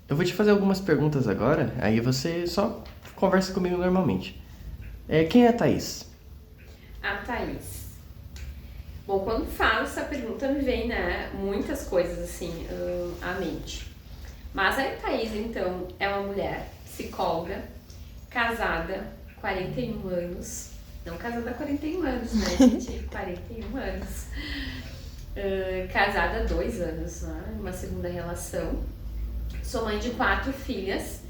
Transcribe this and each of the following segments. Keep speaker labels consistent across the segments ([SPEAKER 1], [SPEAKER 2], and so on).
[SPEAKER 1] Eu vou te fazer algumas perguntas agora, aí você só conversa comigo normalmente. Quem é a Thaís?
[SPEAKER 2] A Thaís. Bom, quando falo essa pergunta me vem, né, muitas coisas assim à mente. Mas a Thaís, então, é uma mulher psicóloga, casada, 41 anos. Não casada há 41 anos, né, gente? 41 anos. Casada há 2 anos, né? Uma segunda relação. Sou mãe de 4 filhas.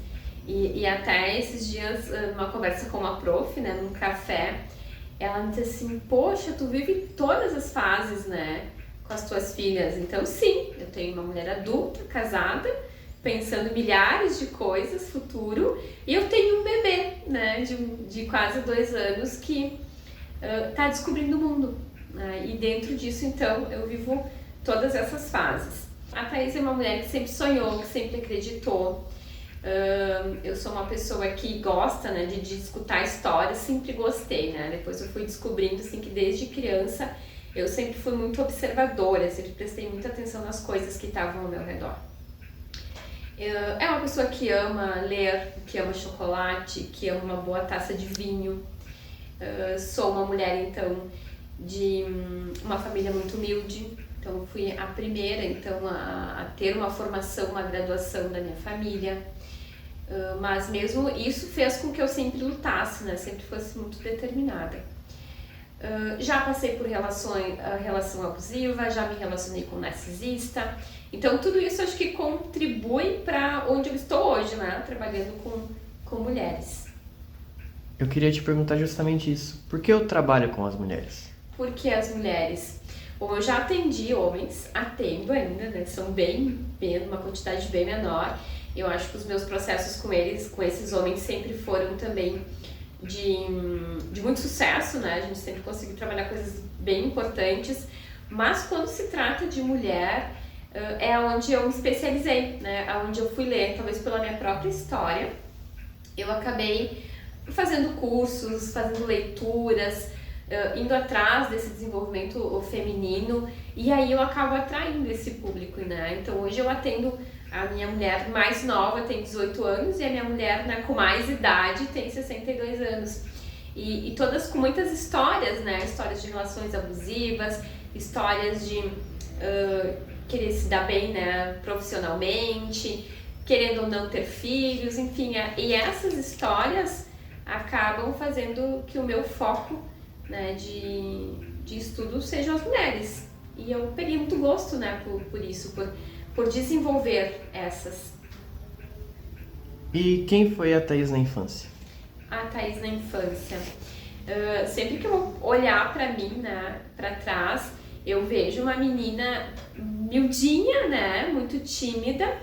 [SPEAKER 2] E até esses dias, numa conversa com uma prof, né, num café, ela me disse assim, poxa, tu vive todas as fases, né, com as tuas filhas. Então sim, eu tenho uma mulher adulta, casada, pensando milhares de coisas, futuro, e eu tenho um bebê, né, de quase 2 anos que tá descobrindo o mundo. Né, e dentro disso, então, eu vivo todas essas fases. A Thaís é uma mulher que sempre sonhou, que sempre acreditou. Eu sou uma pessoa que gosta, né, de escutar histórias, sempre gostei, né? Depois eu fui descobrindo assim, que desde criança eu sempre fui muito observadora, sempre prestei muita atenção nas coisas que estavam ao meu redor. É uma pessoa que ama ler, que ama chocolate, que ama uma boa taça de vinho. Sou uma mulher, então, de uma família muito humilde. Então, fui a primeira, então, a ter uma formação, uma graduação da minha família. Mas mesmo isso fez com que eu sempre lutasse, né? Sempre fosse muito determinada. Já passei por relação abusiva, já me relacionei com narcisista. Então, tudo isso acho que contribui para onde eu estou hoje, né? Trabalhando com mulheres.
[SPEAKER 1] Eu queria te perguntar justamente isso. Por que eu trabalho com as mulheres?
[SPEAKER 2] Porque as mulheres... Bom, eu já atendi homens, atendo ainda, né? São uma quantidade bem menor. Eu acho que os meus processos com esses homens sempre foram também de muito sucesso, né? A gente sempre conseguiu trabalhar coisas bem importantes. Mas quando se trata de mulher, é onde eu me especializei, né? Onde eu fui ler, talvez pela minha própria história. Eu acabei fazendo cursos, fazendo leituras, indo atrás desse desenvolvimento feminino, e aí eu acabo atraindo esse público, né? Então hoje eu atendo a minha mulher mais nova, tem 18 anos, e a minha mulher, né, com mais idade tem 62 anos. E todas com muitas histórias, né? Histórias de relações abusivas, histórias de querer se dar bem, né, profissionalmente, querendo ou não ter filhos, enfim. E essas histórias acabam fazendo que o meu foco, né, de estudo sejam as mulheres. E eu peguei muito gosto, né, por isso, por desenvolver essas.
[SPEAKER 1] E quem foi a Thaís na infância?
[SPEAKER 2] A Thaís na infância. Sempre que eu olhar pra mim, né, pra trás, eu vejo uma menina miudinha, né, muito tímida,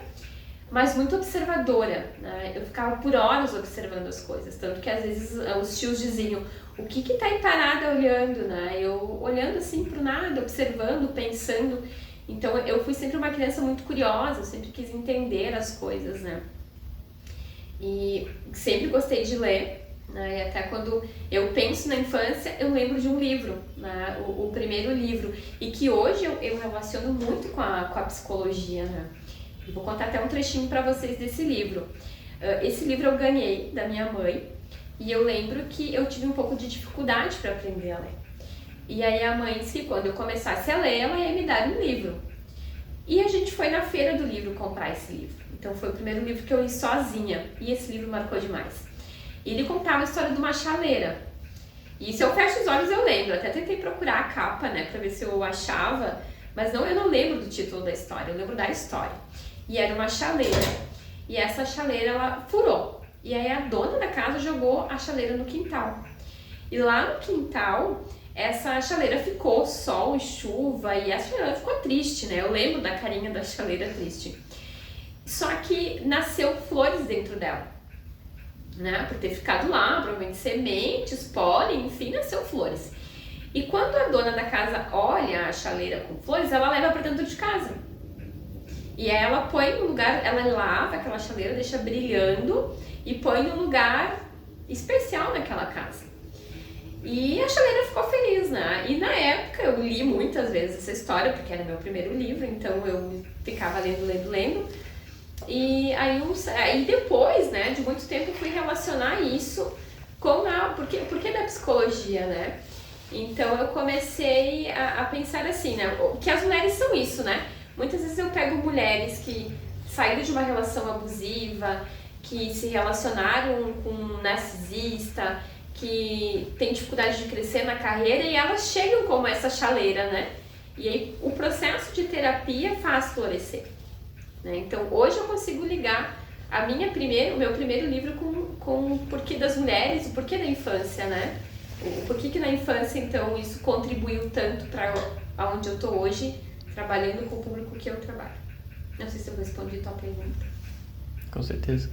[SPEAKER 2] mas muito observadora, né? Eu ficava por horas observando as coisas, tanto que às vezes os tios diziam, o que tá aí parada olhando, né? Eu olhando assim pro nada, observando, pensando. Então eu fui sempre uma criança muito curiosa, eu sempre quis entender as coisas, né? E sempre gostei de ler, né? E até quando eu penso na infância, eu lembro de um livro, né? O primeiro livro, e que hoje eu relaciono muito com a psicologia, né? E vou contar até um trechinho para vocês desse livro. Esse livro eu ganhei da minha mãe, e eu lembro que eu tive um pouco de dificuldade para aprender a ler. E aí a mãe disse que quando eu começasse a ler, ela ia me dar um livro. E a gente foi na feira do livro comprar esse livro. Então foi o primeiro livro que eu li sozinha, e esse livro marcou demais. E ele contava a história de uma chaleira. E se eu fecho os olhos eu lembro, até tentei procurar a capa, né, para ver se eu achava, mas eu não lembro do título da história, eu lembro da história. E era uma chaleira, e essa chaleira ela furou. E aí a dona da casa jogou a chaleira no quintal. E lá no quintal, essa chaleira ficou sol e chuva, e essa chaleira ficou triste, né? Eu lembro da carinha da chaleira triste. Só que nasceu flores dentro dela, né? Por ter ficado lá, provavelmente sementes, pólen, enfim, nasceu flores. E quando a dona da casa olha a chaleira com flores, ela leva para dentro de casa. E aí ela põe no lugar, ela lava aquela chaleira, deixa brilhando e põe no lugar especial naquela casa. E a chaleira ficou feliz, né? E na época eu li muitas vezes essa história, porque era meu primeiro livro, então eu ficava lendo. E aí depois, né, de muito tempo, eu fui relacionar isso com porquê da psicologia, né? Então eu comecei a pensar assim, né? Que as mulheres são isso, né? Muitas vezes eu pego mulheres que saíram de uma relação abusiva, que se relacionaram com um narcisista, que tem dificuldade de crescer na carreira e elas chegam como essa chaleira, né? E aí o processo de terapia faz florescer, né? Então hoje eu consigo ligar o meu primeiro livro com o porquê das mulheres, o porquê da infância, né? O porquê que na infância, então, isso contribuiu tanto para onde eu tô hoje, trabalhando com o público que eu trabalho. Não sei se eu respondi a tua pergunta.
[SPEAKER 1] Com certeza.